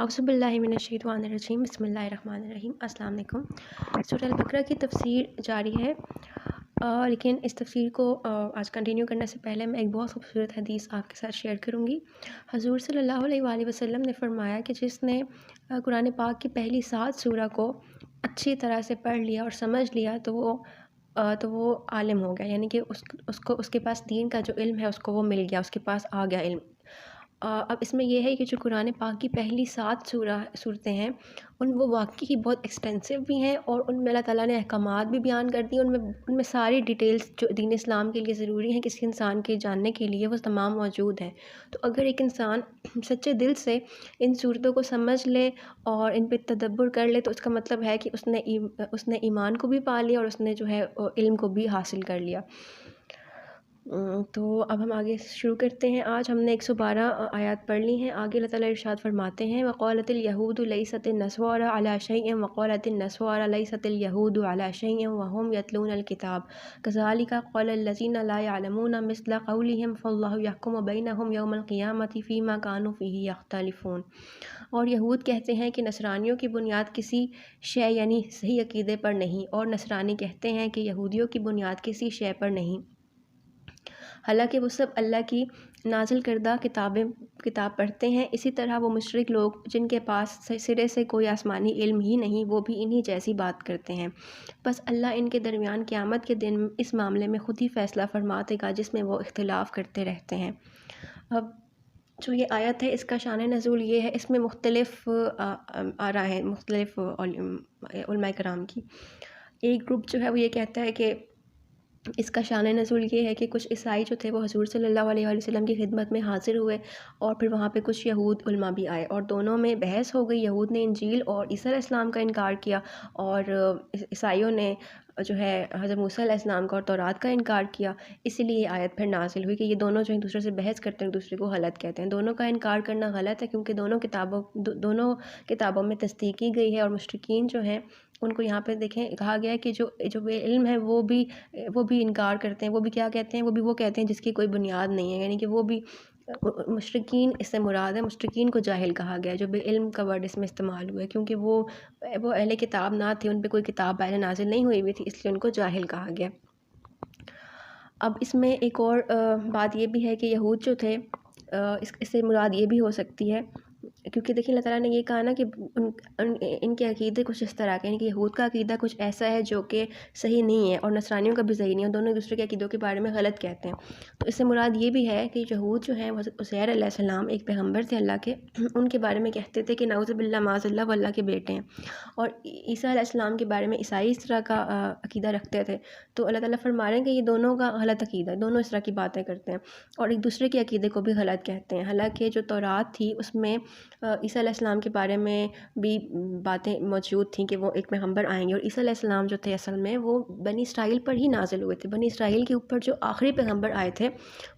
اعوذ باللہ من الشیطان الرجیم بسم اللہ الرحمن الرحیم۔ السلام علیکم۔ سورہ البقرہ کی تفسیر جاری ہے، لیکن اس تفسیر کو آج کنٹینیو کرنے سے پہلے میں ایک بہت خوبصورت حدیث آپ کے ساتھ شیئر کروں گی۔ حضور صلی اللہ علیہ وآلہ وسلم نے فرمایا کہ جس نے قرآن پاک کی پہلی 7 سورہ کو اچھی طرح سے پڑھ لیا اور سمجھ لیا تو وہ عالم ہو گیا، یعنی کہ اس کے پاس دین کا جو علم ہے اس کو وہ مل گیا، اس کے پاس آ گیا علم۔ اب اس میں یہ ہے کہ جو قرآن پاک کی پہلی 7 صورتیں ہیں وہ واقعی ہی بہت ایکسٹینسو بھی ہیں، اور ان میں اللہ تعالیٰ نے احکامات بھی بیان کر دیے، ان میں ساری ڈیٹیلز جو دین اسلام کے لیے ضروری ہیں کسی انسان کے جاننے کے لیے وہ تمام موجود ہیں۔ تو اگر ایک انسان سچے دل سے ان صورتوں کو سمجھ لے اور ان پہ تدبر کر لے تو اس کا مطلب ہے کہ اس نے ایمان کو بھی پا لیا اور اس نے جو ہے علم کو بھی حاصل کر لیا۔ تو اب ہم آگے شروع کرتے ہیں۔ آج ہم نے 112 آیات پڑھ لی ہیں۔ آگے اللہ تعالیٰ ارشاد فرماتے ہیں وَقَالَتِ الْيَهُودُ لَيْسَتِ النَّصَارَىٰ عَلَىٰ شَيْءٍ وَقَالَتِ النَّصَارَىٰ لَيْسَتِ الْيَهُودُ عَلَىٰ شَيْءٍ وَهُمْ يَتْلُونَ الْكِتَابَ كَذَٰلِكَ قَالَ الَّذِينَ لَا يَعْلَمُونَ مِثْلَ قَوْلِهِمْ فَاللَّهُ يَحْكُمُ بَيْنَهُمْ يَوْمَ الْقِيَامَةِ فِيمَا كَانُوا فِيهِ يَخْتَلِفُونَ۔ اور یہود کہتے ہیں کہ نصرانیوں کی بنیاد کسی شے یعنی صحیح عقیدے پر نہیں، اور نصرانی کہتے ہیں کہ یہودیوں کی بنیاد کسی شے پر نہیں، حالانکہ وہ سب اللہ کی نازل کردہ کتاب پڑھتے ہیں۔ اسی طرح وہ مشرک لوگ جن کے پاس سرے سے کوئی آسمانی علم ہی نہیں وہ بھی انہی جیسی بات کرتے ہیں، بس اللہ ان کے درمیان قیامت کے دن اس معاملے میں خود ہی فیصلہ فرما دے گا جس میں وہ اختلاف کرتے رہتے ہیں۔ اب جو یہ آیت ہے اس کا شان نزول یہ ہے، اس میں مختلف آراء ہیں مختلف علماء کرام کی۔ ایک گروپ جو ہے وہ یہ کہتا ہے کہ اس کا شان نزول یہ ہے کہ کچھ عیسائی جو تھے وہ حضور صلی اللہ علیہ وسلم کی خدمت میں حاضر ہوئے، اور پھر وہاں پہ کچھ یہود علماء بھی آئے اور دونوں میں بحث ہو گئی۔ یہود نے انجیل اور عیسیٰ علیہ السلام کا انکار کیا، اور عیسائیوں نے جو ہے حضرت موسیٰ علیہ السلام کا اور تورات کا انکار کیا۔ اسی لیے یہ آیت پھر نازل ہوئی کہ یہ دونوں جو ایک دوسرے سے بحث کرتے ہیں ایک دوسرے کو غلط کہتے ہیں۔ دونوں کا انکار کرنا غلط ہے کیونکہ دونوں کتابوں میں تصدیق کی گئی ہے، اور مشرکین جو ہیں ان کو یہاں پہ دیکھیں کہا گیا ہے کہ جو بے علم ہے وہ بھی انکار کرتے ہیں، وہ بھی کیا کہتے ہیں، وہ کہتے ہیں جس کی کوئی بنیاد نہیں ہے، یعنی کہ وہ بھی مشرکین اس سے مراد ہے، مشرکین کو جاہل کہا گیا ہے، جو بے علم کا ورڈ اس میں استعمال ہوا ہے کیونکہ وہ اہل کتاب نہ تھے، ان پہ کوئی کتاب پہلے نازل نہیں ہوئی ہوئی تھی، اس لیے ان کو جاہل کہا گیا۔ اب اس میں ایک اور بات یہ بھی ہے کہ یہود جو تھے اس سے مراد یہ بھی ہو سکتی ہے کیونکہ دیکھیں اللہ تعالیٰ نے یہ کہا نا کہ ان کے عقیدے کچھ اس طرح کے ہیں کہ یہود کا عقیدہ کچھ ایسا ہے جو کہ صحیح نہیں ہے، اور نصرانیوں کا بھی صحیح نہیں ہے، دونوں ایک دوسرے کے عقیدوں کے بارے میں غلط کہتے ہیں۔ تو اس سے مراد یہ بھی ہے کہ یہود جو ہیں عزیر علیہ السلام ایک پیغمبر تھے اللہ کے، ان کے بارے میں کہتے تھے کہ نعوذ باللہ معاذ اللہ وہ اللہ کے بیٹے ہیں، اور عیسیٰ علیہ السلام کے بارے میں عیسائی اس طرح کا عقیدہ رکھتے تھے۔ تو اللہ تعالیٰ فرما رہے ہیں کہ یہ دونوں کا غلط عقیدہ ہے، دونوں اس طرح کی باتیں کرتے ہیں اور ایک دوسرے کے عقیدے کو بھی غلط کہتے ہیں، حالانکہ جو تورات تھی اس میں عیسیٰ علیہ السلام کے بارے میں بھی باتیں موجود تھیں کہ وہ ایک پیغمبر آئیں گے، اور عیسیٰ علیہ السلام جو تھے اصل میں وہ بنی اسرائیل پر ہی نازل ہوئے تھے۔ بنی اسرائیل کے اوپر جو آخری پیغمبر آئے تھے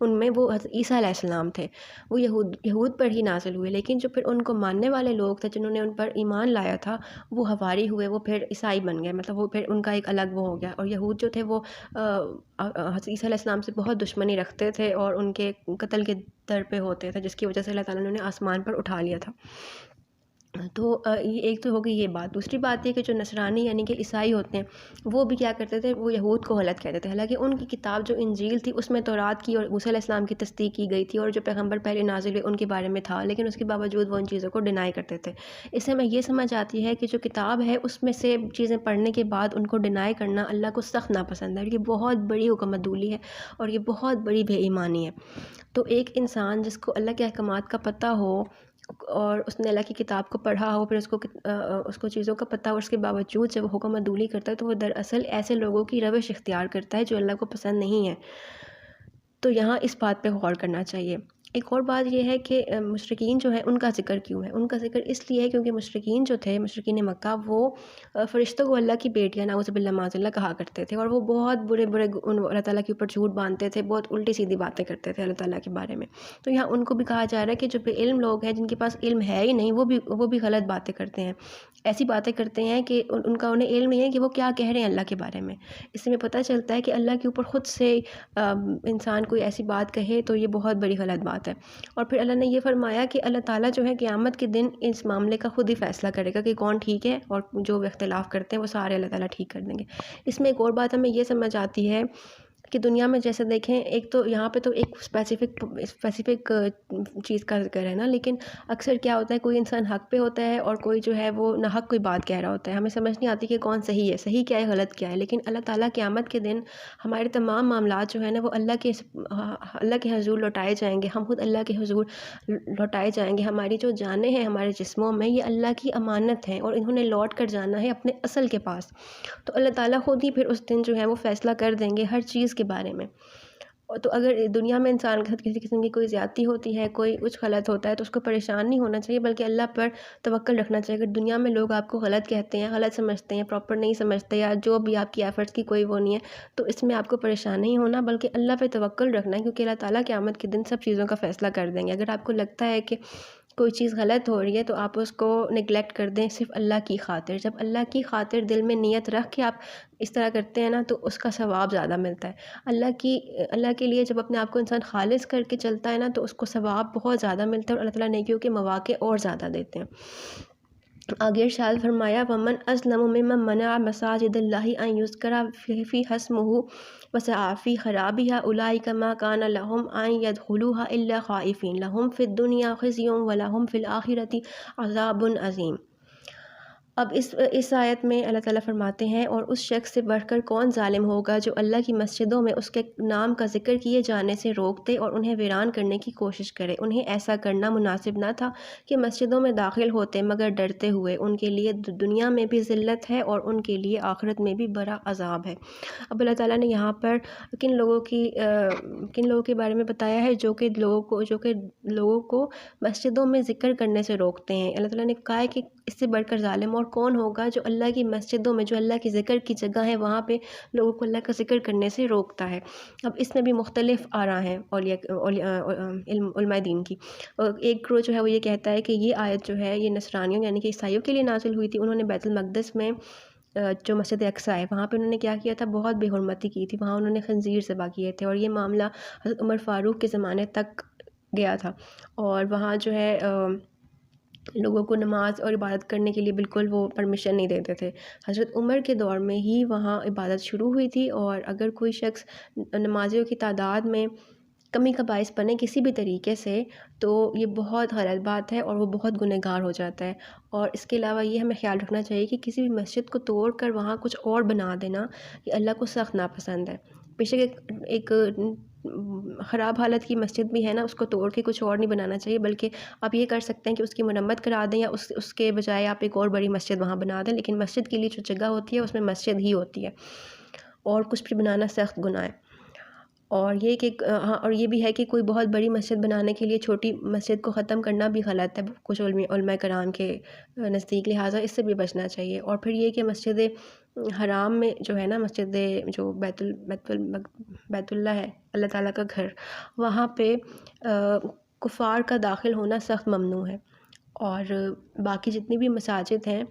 ان میں وہ عیسیٰ علیہ السلام تھے، وہ یہود پر ہی نازل ہوئے، لیکن جو پھر ان کو ماننے والے لوگ تھے جنہوں نے ان پر ایمان لایا تھا وہ حواری ہوئے، وہ پھر عیسائی بن گئے، مطلب وہ پھر ان کا ایک الگ وہ ہو گیا۔ اور یہود جو تھے وہ حضرت عیسیٰ علیہ السلام سے بہت دشمنی رکھتے تھے اور ان کے قتل کے در پہ ہوتے تھے، جس کی وجہ سے اللہ تعالیٰ نے انہیں آسمان پر اٹھا لیا تھا۔ تو یہ ایک تو ہو گئی یہ بات۔ دوسری بات یہ کہ جو نصرانی یعنی کہ عیسائی ہوتے ہیں وہ بھی کیا کرتے تھے، وہ یہود کو غلط کہتے تھے، حالانکہ ان کی کتاب جو انجیل تھی اس میں تورات کی اور موسیٰ علیہ السلام کی تصدیق کی گئی تھی، اور جو پیغمبر پہلے نازل ہوئے ان کے بارے میں تھا، لیکن اس کے باوجود وہ ان چیزوں کو ڈینائی کرتے تھے۔ اس سے ہمیں یہ سمجھ آتی ہے کہ جو کتاب ہے اس میں سے چیزیں پڑھنے کے بعد ان کو ڈینائی کرنا اللہ کو سخت ناپسند ہے، اور یہ بہت بڑی حکم عدولی ہے اور یہ بہت بڑی بے ایمانی ہے۔ تو ایک انسان جس کو اللہ کے احکامات کا پتہ ہو اور اس نے اللہ کی کتاب کو پڑھا ہو، پھر اس کو چیزوں کا پتہ ہو، اس کے باوجود جب وہ حکم عدولی کرتا ہے تو وہ دراصل ایسے لوگوں کی روش اختیار کرتا ہے جو اللہ کو پسند نہیں ہے۔ تو یہاں اس بات پہ غور کرنا چاہیے۔ ایک اور بات یہ ہے کہ مشرکین جو ہیں ان کا ذکر کیوں ہے؟ ان کا ذکر اس لیے ہے کیونکہ مشرکین جو تھے، مشرکین مکہ، وہ فرشتوں کو اللہ کی بیٹیاں نعوذ باللہ معاذ اللہ کہا کرتے تھے، اور وہ بہت برے اللہ تعالیٰ کے اوپر جھوٹ باندھتے تھے، بہت الٹی سیدھی باتیں کرتے تھے اللہ تعالیٰ کے بارے میں۔ تو یہاں ان کو بھی کہا جا رہا ہے کہ جو بے علم لوگ ہیں جن کے پاس علم ہے ہی نہیں وہ بھی غلط باتیں کرتے ہیں، ایسی باتیں کرتے ہیں کہ انہیں علم نہیں ہے کہ وہ کیا کہہ رہے ہیں اللہ کے بارے میں۔ اس سے ہمیں پتہ چلتا ہے کہ اللہ کے اوپر خود سے انسان کوئی ایسی بات کہے تو یہ بہت بڑی غلط بات بات ہے۔ اور پھر اللہ نے یہ فرمایا کہ اللہ تعالیٰ جو ہے قیامت کے دن اس معاملے کا خود ہی فیصلہ کرے گا کہ کون ٹھیک ہے، اور جو وہ اختلاف کرتے ہیں وہ سارے اللہ تعالیٰ ٹھیک کر دیں گے۔ اس میں ایک اور بات ہمیں یہ سمجھ آتی ہے کہ دنیا میں جیسے دیکھیں، ایک تو یہاں پہ تو ایک اسپیسیفک چیز کا ذکر ہے نا، لیکن اکثر کیا ہوتا ہے کوئی انسان حق پہ ہوتا ہے اور کوئی جو ہے وہ ناحق کوئی بات کہہ رہا ہوتا ہے، ہمیں سمجھ نہیں آتی کہ کون صحیح ہے، صحیح کیا ہے، غلط کیا ہے۔ لیکن اللہ تعالیٰ قیامت کے دن ہمارے تمام معاملات جو ہیں نا وہ اللہ کے حضور لوٹائے جائیں گے، ہم خود اللہ کے حضور لوٹائے جائیں گے۔ ہماری جو جانیں ہیں ہمارے جسموں میں، یہ اللہ کی امانت ہیں اور انہوں نے لوٹ کر جانا ہے اپنے اصل کے پاس۔ تو اللہ تعالیٰ خود ہی پھر اس دن جو ہے وہ فیصلہ کر دیں گے ہر چیز کے بارے میں۔ تو اگر دنیا میں انسان کے ساتھ کسی قسم کی کوئی زیادتی ہوتی ہے، کوئی کچھ غلط ہوتا ہے، تو اس کو پریشان نہیں ہونا چاہیے، بلکہ اللہ پر توکل رکھنا چاہیے۔ اگر دنیا میں لوگ آپ کو غلط کہتے ہیں، غلط سمجھتے ہیں، پراپر نہیں سمجھتے، یا جو بھی آپ کی ایفرٹس کی کوئی وہ نہیں ہے، تو اس میں آپ کو پریشان نہیں ہونا، بلکہ اللہ پہ توکل رکھنا ہے، کیونکہ اللہ تعالیٰ قیامت کے دن سب چیزوں کا فیصلہ کر دیں گے۔ اگر آپ کو لگتا ہے کہ کوئی چیز غلط ہو رہی ہے تو آپ اس کو نگلیکٹ کر دیں صرف اللہ کی خاطر۔ جب اللہ کی خاطر دل میں نیت رکھ کے آپ اس طرح کرتے ہیں نا تو اس کا ثواب زیادہ ملتا ہے۔ اللہ کے لیے جب اپنے آپ کو انسان خالص کر کے چلتا ہے نا تو اس کو ثواب بہت زیادہ ملتا ہے، اور اللہ تعالیٰ نیکیوں کے مواقع اور زیادہ دیتے ہیں۔ آگے ارشاد فرمایا، وَمَنْ أَظْلَمُ مِمَّنْ مَنَعَ مَسَاجِدَ اللَّهِ أَنْ يُذْكَرَ فِيهَا اسْمُهُ وَسَعَىٰ فِي خَرَابِهَا أُولَٰئِكَ مَا كَانَ لَهُمْ أَنْ يَدْخُلُوهَا إِلَّا خَائِفِينَ لَهُمْ فِي الدُّنْيَا خِزْيٌ وَلَهُمْ فِي الْآخِرَةِ عَذَابٌ عَظِيمٌ۔ اب اس آیت میں اللہ تعالیٰ فرماتے ہیں، اور اس شخص سے بڑھ کر کون ظالم ہوگا جو اللہ کی مسجدوں میں اس کے نام کا ذکر کیے جانے سے روک دے اور انہیں ویران کرنے کی کوشش کرے۔ انہیں ایسا کرنا مناسب نہ تھا کہ مسجدوں میں داخل ہوتے مگر ڈرتے ہوئے، ان کے لیے دنیا میں بھی ذلت ہے اور ان کے لیے آخرت میں بھی بڑا عذاب ہے۔ اب اللہ تعالیٰ نے یہاں پر کن لوگوں کے بارے میں بتایا ہے جو کہ لوگوں کو مسجدوں میں ذکر کرنے سے روکتے ہیں۔ اللہ تعالیٰ نے کہا ہے کہ اس سے بڑھ کر ظالم اور کون ہوگا جو اللہ کی مسجدوں میں، جو اللہ کی ذکر کی جگہ ہے، وہاں پہ لوگوں کو اللہ کا ذکر کرنے سے روکتا ہے۔ اب اس میں بھی مختلف آراء ہیں علماء دین کی۔ ایک گروہ جو ہے وہ یہ کہتا ہے کہ یہ آیت جو ہے یہ نصرانیوں یعنی کہ عیسائیوں کے لیے نازل ہوئی تھی۔ انہوں نے بیت المقدس میں جو مسجد اقصیٰ ہے وہاں پہ انہوں نے کیا کیا تھا، بہت بے حرمتی کی تھی، وہاں انہوں نے خنزیر ذبح کیے تھے، اور یہ معاملہ حضرت عمر فاروق کے زمانے تک گیا تھا، اور وہاں جو ہے لوگوں کو نماز اور عبادت کرنے کے لیے بالکل وہ پرمیشن نہیں دیتے تھے۔ حضرت عمر کے دور میں ہی وہاں عبادت شروع ہوئی تھی، اور اگر کوئی شخص نمازیوں کی تعداد میں کمی کا باعث بنے کسی بھی طریقے سے تو یہ بہت غلط بات ہے اور وہ بہت گنہگار ہو جاتا ہے۔ اور اس کے علاوہ یہ ہمیں خیال رکھنا چاہیے کہ کسی بھی مسجد کو توڑ کر وہاں کچھ اور بنا دینا یہ اللہ کو سخت ناپسند ہے۔ بے شک ایک خراب حالت کی مسجد بھی ہے نا، اس کو توڑ کے کچھ اور نہیں بنانا چاہیے، بلکہ آپ یہ کر سکتے ہیں کہ اس کی مرمت کرا دیں، یا اس کے بجائے آپ ایک اور بڑی مسجد وہاں بنا دیں، لیکن مسجد کے لیے جو جگہ ہوتی ہے اس میں مسجد ہی ہوتی ہے، اور کچھ بھی بنانا سخت گناہ ہے۔ اور یہ کہ اور یہ بھی ہے کہ کوئی بہت بڑی مسجد بنانے کے لیے چھوٹی مسجد کو ختم کرنا بھی غلط ہے کچھ علماء کرام کے نزدیک، لہٰذا اس سے بھی بچنا چاہیے۔ اور پھر یہ کہ مسجد حرام میں جو ہے نا، مسجد جو بیت اللہ ہے، اللہ تعالیٰ کا گھر، وہاں پہ کفار کا داخل ہونا سخت ممنوع ہے، اور باقی جتنی بھی مساجد ہیں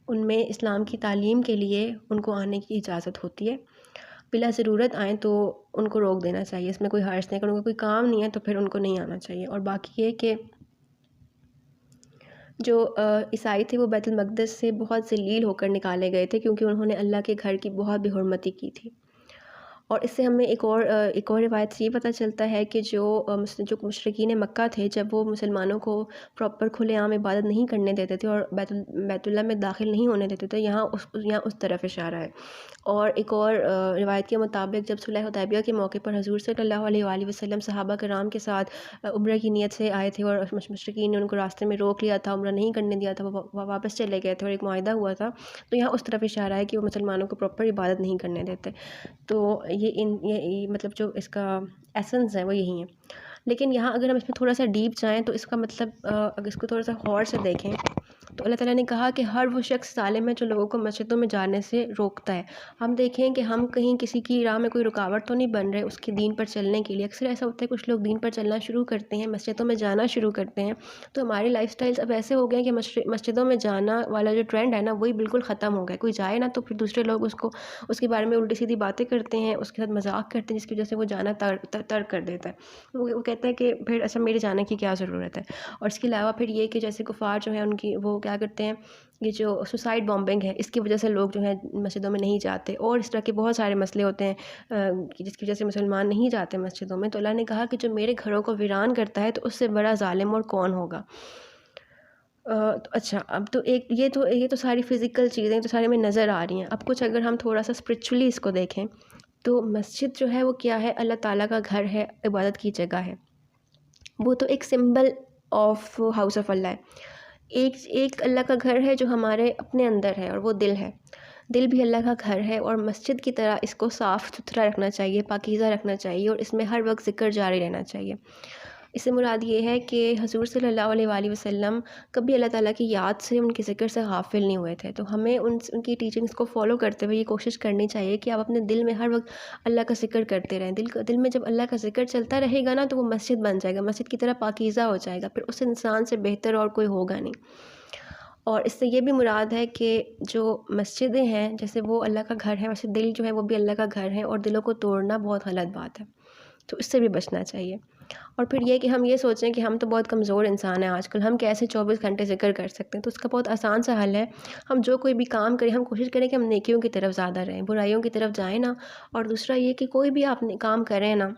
ان میں اسلام کی تعلیم کے لیے ان کو آنے کی اجازت ہوتی ہے، بلا ضرورت آئیں تو ان کو روک دینا چاہیے، اس میں کوئی حرج نہیں، اگر ان کو کوئی کام نہیں ہے تو پھر ان کو نہیں آنا چاہیے۔ اور باقی یہ کہ جو عیسائی تھے وہ بیت المقدس سے بہت ذلیل ہو کر نکالے گئے تھے، کیونکہ انہوں نے اللہ کے گھر کی بہت بے حرمتی کی تھی۔ اور اس سے ہمیں ایک اور روایت سے یہ پتہ چلتا ہے کہ جو مشرکین مکہ تھے، جب وہ مسلمانوں کو پراپر کھلے عام عبادت نہیں کرنے دیتے تھے اور بیت اللہ میں داخل نہیں ہونے دیتے تھے، یہاں اس طرف اشارہ ہے۔ اور ایک اور روایت کے مطابق جب صلح حدیبیہ کے موقع پر حضور صلی اللہ علیہ وآلہ وسلم صحابہ کرام کے ساتھ عمرہ کی نیت سے آئے تھے، اور مشرکین نے ان کو راستے میں روک لیا تھا، عمرہ نہیں کرنے دیا تھا، وہ واپس چلے گئے تھے اور ایک معاہدہ ہوا تھا، تو یہاں اس طرف اشارہ ہے کہ وہ مسلمانوں کو پراپر عبادت نہیں کرنے دیتے۔ تو یہ مطلب جو اس کا ایسنس ہے وہ یہی ہے۔ لیکن یہاں اگر ہم اس میں تھوڑا سا ڈیپ جائیں تو اس کا مطلب اگر اس کو تھوڑا سا غور سے دیکھیں تو اللہ تعالیٰ نے کہا کہ ہر وہ شخص ظالم ہے جو لوگوں کو مسجدوں میں جانے سے روکتا ہے۔ ہم دیکھیں کہ ہم کہیں کسی کی راہ میں کوئی رکاوٹ تو نہیں بن رہے اس کے دین پر چلنے کے لیے۔ اکثر ایسا ہوتا ہے کچھ لوگ دین پر چلنا شروع کرتے ہیں، مسجدوں میں جانا شروع کرتے ہیں، تو ہمارے لائف سٹائلز اب ایسے ہو گئے ہیں کہ مسجدوں میں جانا والا جو ٹرینڈ ہے نا وہی بالکل ختم ہو گیا ہے۔ کوئی جائے نا تو پھر دوسرے لوگ اس کے بارے میں الٹی سیدھی باتیں کرتے ہیں، اس کے ساتھ مذاق کرتے ہیں، جس کی وجہ سے وہ جانا ترک کر دیتا ہے۔ وہ کہتا ہے کہ پھر اچھا میرے جانے کی کیا ضرورت ہے. اور اس کے علاوہ پھر یہ کہ جیسے کفار جو ہیں ان کی وہ کیا کرتے ہیں، یہ جو سوسائڈ بامبنگ ہے اس کی وجہ سے لوگ جو ہیں مسجدوں میں نہیں جاتے، اور اس طرح کے بہت سارے مسئلے ہوتے ہیں کہ جس کی وجہ سے مسلمان نہیں جاتے مسجدوں میں. تو اللہ نے کہا کہ جو میرے گھروں کو ویران کرتا ہے تو اس سے بڑا ظالم اور کون ہوگا. اچھا اب تو یہ تو ساری فزیکل چیزیں تو سارے میں نظر آ رہی ہیں. اب کچھ اگر ہم تھوڑا سا اسپرچولی اس کو دیکھیں تو مسجد جو ہے وہ کیا ہے، اللہ تعالیٰ کا گھر ہے، عبادت کی جگہ ہے. وہ تو ایک سمبل آف ہاؤس آف اللہ ہے. ایک اللہ کا گھر ہے جو ہمارے اپنے اندر ہے، اور وہ دل ہے. دل بھی اللہ کا گھر ہے، اور مسجد کی طرح اس کو صاف ستھرا رکھنا چاہیے، پاکیزہ رکھنا چاہیے، اور اس میں ہر وقت ذکر جاری رہنا چاہیے. اس سے مراد یہ ہے کہ حضور صلی اللہ علیہ وآلہ وسلم کبھی اللہ تعالیٰ کی یاد سے، ان کے ذکر سے غافل نہیں ہوئے تھے. تو ہمیں ان کی ٹیچنگز کو فالو کرتے ہوئے یہ کوشش کرنی چاہیے کہ آپ اپنے دل میں ہر وقت اللہ کا ذکر کرتے رہیں. دل میں جب اللہ کا ذکر چلتا رہے گا نا تو وہ مسجد بن جائے گا، مسجد کی طرح پاکیزہ ہو جائے گا، پھر اس انسان سے بہتر اور کوئی ہوگا نہیں. اور اس سے یہ بھی مراد ہے کہ جو مسجدیں ہیں جیسے وہ اللہ کا گھر ہے، ویسے دل جو ہے وہ بھی اللہ کا گھر ہے، اور دلوں کو توڑنا بہت غلط بات ہے. تو اس سے بھی بچنا چاہیے. اور پھر یہ کہ ہم یہ سوچیں کہ ہم تو بہت کمزور انسان ہیں آج کل، ہم کیسے 24 گھنٹے ذکر کر سکتے ہیں. تو اس کا بہت آسان سا حل ہے. ہم جو کوئی بھی کام کریں ہم کوشش کریں کہ ہم نیکیوں کی طرف زیادہ رہیں، برائیوں کی طرف جائیں نا. اور دوسرا یہ کہ کوئی بھی آپ کام کریں نا،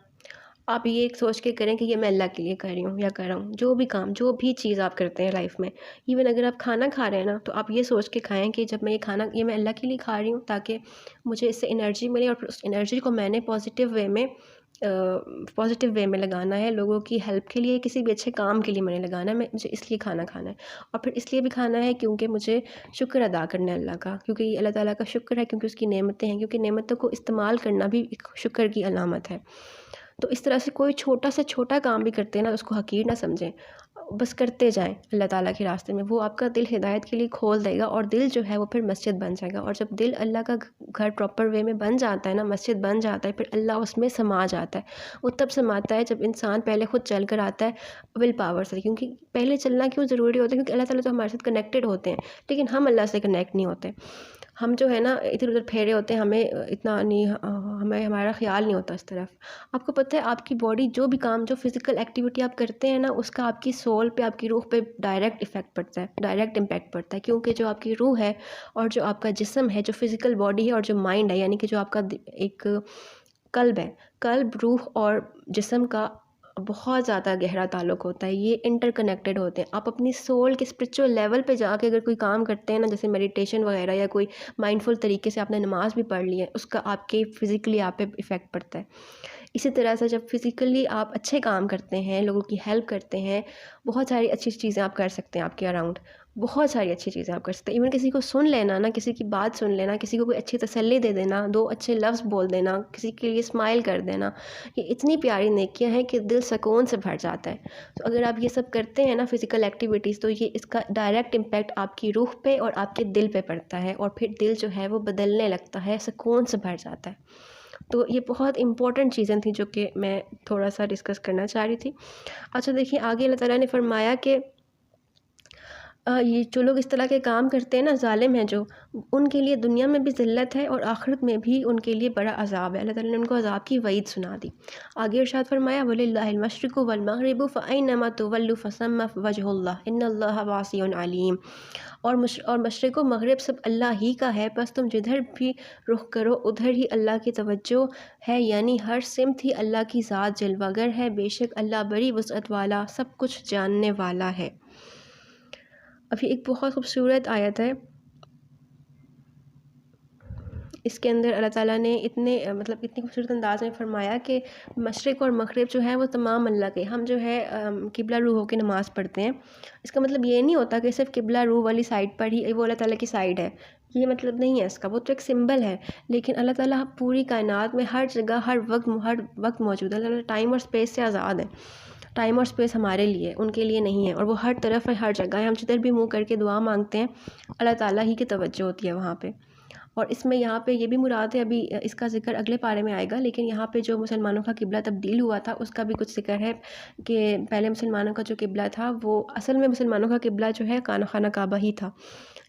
آپ یہ سوچ کے کریں کہ یہ میں اللہ کے لیے کر رہی ہوں یا کر رہا ہوں. جو بھی کام، جو بھی چیز آپ کرتے ہیں لائف میں، ایون اگر آپ کھانا کھا رہے ہیں نا تو آپ یہ سوچ کے کھائیں کہ جب میں یہ کھانا یہ میں اللہ کے لیے کھا رہی ہوں تاکہ مجھے اس سے انرجی ملے، اور پھر اس انرجی کو میں نے پازیٹیو وے میں لگانا ہے، لوگوں کی ہیلپ کے لیے، کسی بھی اچھے کام کے لیے میں نے لگانا ہے. مجھے اس لیے کھانا کھانا ہے. اور پھر اس لیے بھی کھانا ہے کیونکہ مجھے شکر ادا کرنا ہے اللہ کا، کیونکہ یہ اللہ تعالیٰ کا شکر ہے، کیونکہ اس کی نعمتیں ہیں، کیونکہ نعمتوں کو استعمال کرنا بھی ایک شکر کی علامت ہے. تو اس طرح سے کوئی چھوٹا سے چھوٹا کام بھی کرتے ہیں نا اس کو حقیر نہ سمجھیں، بس کرتے جائیں اللہ تعالیٰ کے راستے میں. وہ آپ کا دل ہدایت کے لیے کھول دے گا، اور دل جو ہے وہ پھر مسجد بن جائے گا. اور جب دل اللہ کا گھر پراپر وے میں بن جاتا ہے نا، مسجد بن جاتا ہے، پھر اللہ اس میں سما جاتا ہے. وہ تب سماتا ہے جب انسان پہلے خود چل کر آتا ہے ول پاور سے. کیونکہ پہلے چلنا کیوں ضروری ہوتا ہے؟ کیونکہ اللہ تعالیٰ تو ہمارے ساتھ کنیکٹڈ ہوتے ہیں، لیکن ہم اللہ سے کنیکٹ نہیں ہوتے. ہم جو ہے نا ادھر ادھر پھیرے ہوتے ہیں، ہمیں اتنا نہیں، ہمیں ہمارا خیال نہیں ہوتا اس طرف. آپ کو پتہ ہے آپ کی باڈی جو بھی کام، جو فزیکل ایکٹیویٹی آپ کرتے ہیں نا، اس کا آپ کی سول پہ، آپ کی روح پہ ڈائریکٹ ایفیکٹ پڑتا ہے، ڈائریکٹ امپیکٹ پڑتا ہے. کیونکہ جو آپ کی روح ہے اور جو آپ کا جسم ہے، جو فزیکل باڈی ہے اور جو مائنڈ ہے، یعنی کہ جو آپ کا ایک قلب ہے، قلب، روح اور جسم کا بہت زیادہ گہرا تعلق ہوتا ہے. یہ انٹر کنیکٹڈ ہوتے ہیں. آپ اپنی سول کے اسپرچول لیول پہ جا کے اگر کوئی کام کرتے ہیں نا، جیسے میڈیٹیشن وغیرہ، یا کوئی مائنڈفل طریقے سے آپ نے نماز بھی پڑھ لی ہے، اس کا آپ کے فزیکلی آپ پہ ایفیکٹ پڑتا ہے. اسی طرح سے جب فزیکلی آپ اچھے کام کرتے ہیں، لوگوں کی ہیلپ کرتے ہیں، بہت ساری اچھی چیزیں آپ کر سکتے ہیں آپ کے اراؤنڈ. بہت ساری اچھی چیزیں آپ کر سکتے ہیں. ایون کسی کو سن لینا نا، کسی کی بات سن لینا، کسی کو کوئی اچھی تسلی دے دینا، 2 اچھے لفظ بول دینا، کسی کے لیے اسمائل کر دینا، یہ اتنی پیاری نیکیاں ہیں کہ دل سکون سے بھر جاتا ہے. تو اگر آپ یہ سب کرتے ہیں نا فزیکل ایکٹیویٹیز، تو یہ اس کا ڈائریکٹ امپیکٹ آپ کی روح پہ اور آپ کے دل پہ پڑتا ہے، اور پھر دل جو ہے وہ بدلنے لگتا ہے، سکون سے بھر جاتا ہے. تو یہ بہت امپورٹنٹ چیزیں تھیں جو کہ میں تھوڑا سا ڈسکس کرنا چاہ رہی تھی. اچھا دیکھیے آگے اللہ تعالیٰ نے فرمایا کہ یہ جو لوگ اس طرح کے کام کرتے ہیں نا، ظالم ہیں جو، ان کے لیے دنیا میں بھی ذلت ہے اور آخرت میں بھی ان کے لیے بڑا عذاب ہے. اللہ تعالیٰ نے ان کو عذاب کی وعید سنا دی. آگے ارشاد فرمایا وَلِلَّهِ الْمَشْرِقُ وَالْمَغْرِبُ فَأَيْنَمَا تُوَلُّوا فَثَمَّ وَجْهُ اللَّهِ إِنَّ اللَّهَ وَاسِعٌ عَلِيمٌ. اور مشرق و مغرب سب اللہ ہی کا ہے، بس تم جدھر بھی رخ کرو ادھر ہی اللہ کی توجہ ہے، یعنی ہر سمت ہی اللہ کی ذات جلوہ گر ہے. بے شک اللہ بڑی وسعت والا، سب کچھ جاننے والا ہے. ابھی ایک بہت خوبصورت آیت ہے، اس کے اندر اللہ تعالیٰ نے اتنی خوبصورت انداز میں فرمایا کہ مشرق اور مغرب جو ہے وہ تمام اللہ کے. ہم جو ہے قبلہ رو ہو کے نماز پڑھتے ہیں، اس کا مطلب یہ نہیں ہوتا کہ صرف قبلہ رو والی سائڈ پر ہی وہ اللہ تعالیٰ کی سائڈ ہے، یہ مطلب نہیں ہے اس کا. وہ تو ایک سمبل ہے، لیکن اللہ تعالیٰ پوری کائنات میں ہر جگہ ہر وقت موجود ہے. اللہ تعالیٰ ٹائم اور اسپیس سے آزاد ہے. ٹائم اور اسپیس ہمارے لیے، ان کے لیے نہیں ہے، اور وہ ہر طرف ہے، ہر جگہ ہے. ہم جدھر بھی منہ کر کے دعا مانگتے ہیں اللہ تعالیٰ ہی کی توجہ ہوتی ہے وہاں پہ. اور اس میں یہاں پہ یہ بھی مراد ہے، ابھی اس کا ذکر اگلے پارے میں آئے گا، لیکن یہاں پہ جو مسلمانوں کا قبلہ تبدیل ہوا تھا اس کا بھی کچھ ذکر ہے کہ پہلے مسلمانوں کا جو قبلہ تھا وہ اصل میں مسلمانوں کا قبلہ جو ہے خانہ کعبہ ہی تھا،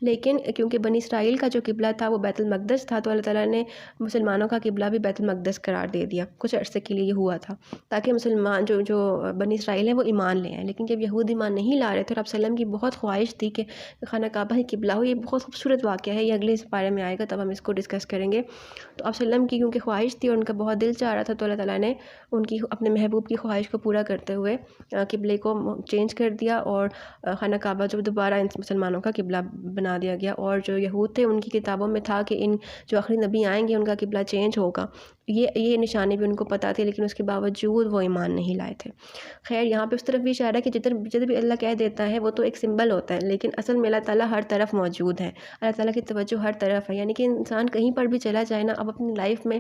لیکن کیونکہ بنی اسرائیل کا جو قبلہ تھا وہ بیت المقدس تھا، تو اللہ تعالیٰ نے مسلمانوں کا قبلہ بھی بیت المقدس قرار دے دیا، کچھ عرصے کے لیے یہ ہوا تھا تاکہ مسلمان جو بنی اسرائیل ہیں وہ ایمان لے آئیں۔ لیکن جب یہود ایمان نہیں لا رہے تھے اور آپ وسلم کی بہت خواہش تھی کہ خانہ کعبہ ہی قبلہ ہو، یہ بہت خوبصورت واقعہ ہے، یہ اگلے اس بارے میں آئے گا تب ہم اس کو ڈسکس کریں گے۔ تو آپ وسلم کی کیونکہ خواہش تھی اور ان کا بہت دل چاہ رہا تھا، تو اللہ تعالیٰ نے ان کی اپنے محبوب کی خواہش کو پورا کرتے ہوئے قبلے کو چینج کر دیا، اور خانہ کعبہ جو دوبارہ مسلمانوں کا قبلہ بنا دیا گیا۔ اور جو یہود تھے ان کی کتابوں میں تھا کہ ان جو آخری نبی آئیں گے ان کا قبلہ چینج ہوگا، یہ نشانی بھی ان کو پتہ تھی، لیکن اس کے باوجود وہ ایمان نہیں لائے تھے۔ خیر یہاں پہ اس طرف بھی اشارہ ہے کہ جدھر بھی اللہ کہہ دیتا ہے وہ تو ایک سمبل ہوتا ہے، لیکن اصل میں اللہ تعالیٰ ہر طرف موجود ہے، اللہ تعالیٰ کی توجہ ہر طرف ہے، یعنی کہ انسان کہیں پر بھی چلا جائے نا، اب اپنی لائف میں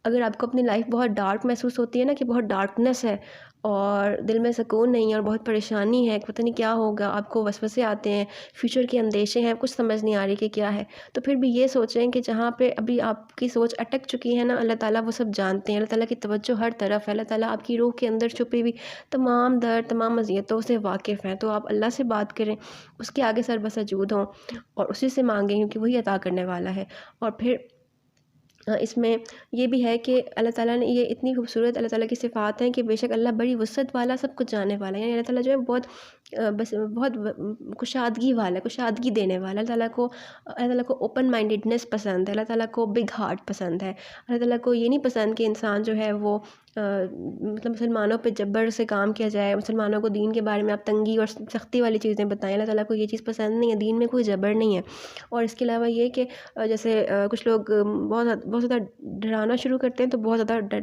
اگر آپ کو اپنی لائف بہت ڈارک محسوس ہوتی ہے نا کہ بہت ڈارکنس ہے اور دل میں سکون نہیں ہے اور بہت پریشانی ہے، پتہ نہیں کیا ہوگا، آپ کو وسوسے آتے ہیں، فیوچر کے اندیشے ہیں، کچھ سمجھ نہیں آ رہی کہ کیا ہے، تو پھر بھی یہ سوچیں کہ جہاں پہ ابھی آپ کی سوچ اٹک چکی ہے نا، اللہ تعالیٰ وہ سب جانتے ہیں، اللہ تعالیٰ کی توجہ ہر طرف ہے، اللہ تعالیٰ آپ کی روح کے اندر چھپی ہوئی تمام درد تمام اذیتوں سے واقف ہیں، تو آپ اللہ سے بات کریں، اس کے آگے سر بسجود ہوں اور اسی سے مانگیں کیونکہ وہی عطا کرنے والا ہے۔ اور پھر اس میں یہ بھی ہے کہ اللہ تعالیٰ نے یہ اتنی خوبصورت اللہ تعالیٰ کی صفات ہیں کہ بے شک اللہ بڑی وسعت والا سب کچھ جانے والا ہے، یعنی اللہ تعالیٰ جو ہے بہت کشادگی والا ہے، کشادگی دینے والا ہے، اللہ تعالیٰ کو اوپن مائنڈیڈنس پسند ہے، اللہ تعالیٰ کو بگ ہارٹ پسند ہے، اللہ تعالیٰ کو یہ نہیں پسند کہ انسان جو ہے وہ مطلب مسلمانوں پہ جبر سے کام کیا جائے، مسلمانوں کو دین کے بارے میں آپ تنگی اور سختی والی چیزیں بتائیں، اللہ تعالیٰ کو یہ چیز پسند نہیں ہے، دین میں کوئی جبر نہیں ہے۔ اور اس کے علاوہ یہ کہ جیسے کچھ لوگ بہت زیادہ ڈرانا شروع کرتے ہیں تو بہت زیادہ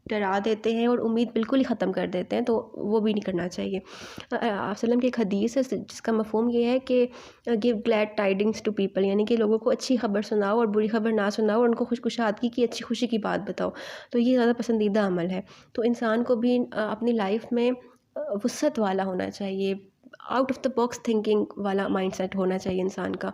ڈرا دیتے ہیں اور امید بالکل ہی ختم کر دیتے ہیں، تو وہ بھی نہیں کرنا چاہیے۔ آپ وسلم کی ایک حدیث ہے جس کا مفہوم یہ ہے کہ give glad tidings to people, یعنی کہ لوگوں کو اچھی خبر سناؤ اور بری خبر نہ سناؤ اور ان کو کشادگی کی اچھی خوشی کی بات بتاؤ، تو یہ زیادہ پسندیدہ عمل ہے۔ تو انسان کو بھی اپنی لائف میں وسعت والا ہونا چاہیے، out of the box thinking والا مائنڈ سیٹ ہونا چاہیے انسان کا،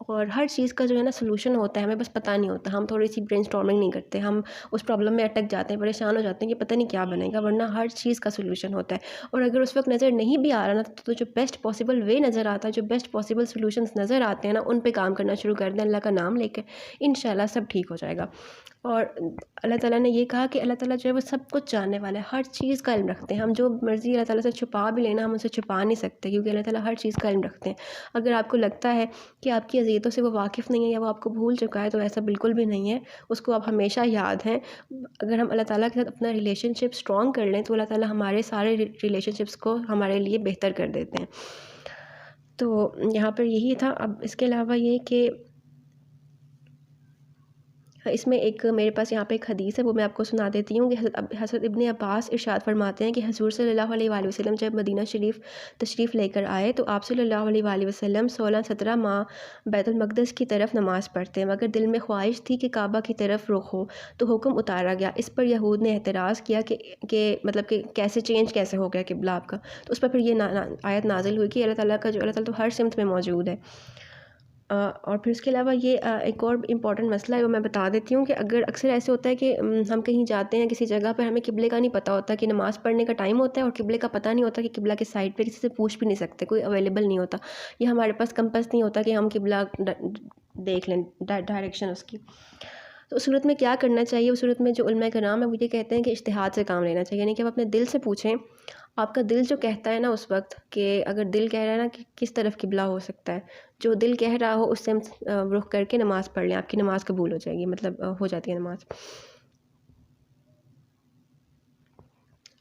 اور ہر چیز کا جو ہے نا سلوشن ہوتا ہے، ہمیں بس پتہ نہیں ہوتا، ہم تھوڑی سی برین اسٹارمنگ نہیں کرتے، ہم اس پرابلم میں اٹک جاتے ہیں، پریشان ہو جاتے ہیں کہ پتہ نہیں کیا بنے گا، ورنہ ہر چیز کا سلوشن ہوتا ہے، اور اگر اس وقت نظر نہیں بھی آ رہا نا تو جو بیسٹ پاسبل وے نظر آتا ہے، جو بیسٹ پاسبل سلوشنز نظر آتے ہیں نا، ان پہ کام کرنا شروع کر دیں اللہ کا نام لے کے، انشاءاللہ سب ٹھیک ہو جائے گا۔ اور اللہ تعالیٰ نے یہ کہا کہ اللہ تعالیٰ جو ہے وہ سب کچھ جاننے والا ہے، ہر چیز کا علم رکھتے ہیں، ہم جو مرضی اللہ تعالیٰ سے چھپا بھی لینا ہم اسے چھپا نہیں سکتے، کیونکہ اللہ تعالیٰ ہر چیز کا علم رکھتے ہیں۔ اگر آپ کو لگتا ہے کہ آپ کی اذیتوں سے وہ واقف نہیں ہے یا وہ آپ کو بھول چکا ہے تو ایسا بالکل بھی نہیں ہے، اس کو آپ ہمیشہ یاد ہیں۔ اگر ہم اللہ تعالیٰ کے ساتھ اپنا ریلیشن شپ اسٹرانگ کر لیں تو اللہ تعالیٰ ہمارے سارے ریلیشن شپس کو ہمارے لیے بہتر کر دیتے ہیں۔ تو یہاں پر یہی تھا۔ اب اس کے علاوہ یہ کہ اس میں ایک میرے پاس یہاں پہ ایک حدیث ہے، وہ میں آپ کو سنا دیتی ہوں کہ حضرت ابن عباس ارشاد فرماتے ہیں کہ حضور صلی اللہ علیہ وآلہ وسلم جب مدینہ شریف تشریف لے کر آئے تو آپ صلی اللہ علیہ وآلہ وسلم 16-17 ماہ بیت المقدس کی طرف نماز پڑھتے ہیں، مگر دل میں خواہش تھی کہ کعبہ کی طرف رخ ہو، تو حکم اتارا گیا۔ اس پر یہود نے اعتراض کیا کہ مطلب کہ کیسے چینج کیسے ہو گیا قبلہ آپ کا، تو اس پر پھر یہ آیت نازل ہوئی کہ اللہ تعالیٰ تو ہر سمت میں موجود ہے۔ اور پھر اس کے علاوہ یہ ایک اور امپورٹنٹ مسئلہ ہے وہ میں بتا دیتی ہوں کہ اگر اکثر ایسے ہوتا ہے کہ ہم کہیں جاتے ہیں کسی جگہ پر، ہمیں قبلے کا نہیں پتہ ہوتا کہ نماز پڑھنے کا ٹائم ہوتا ہے اور قبلے کا پتہ نہیں ہوتا کہ قبلہ کے سائڈ پہ، کسی سے پوچھ بھی نہیں سکتے، کوئی اویلیبل نہیں ہوتا، یا ہمارے پاس کمپس نہیں ہوتا کہ ہم قبلہ دیکھ لیں ڈائریکشن اس کی، تو اس صورت میں کیا کرنا چاہیے؟ اس صورت میں جو علماء کرام ہیں وہ یہ کہتے ہیں کہ اجتہاد سے کام لینا چاہیے، یعنی کہ آپ اپنے دل سے پوچھیں، آپ کا دل جو کہتا ہے نا اس وقت، کہ اگر دل کہہ رہا ہے نا کہ کس طرف قبلہ ہو سکتا ہے، جو دل کہہ رہا ہو اس سے رخ کر کے نماز پڑھ لیں، آپ کی نماز قبول ہو جائے گی، مطلب ہو جاتی ہے نماز۔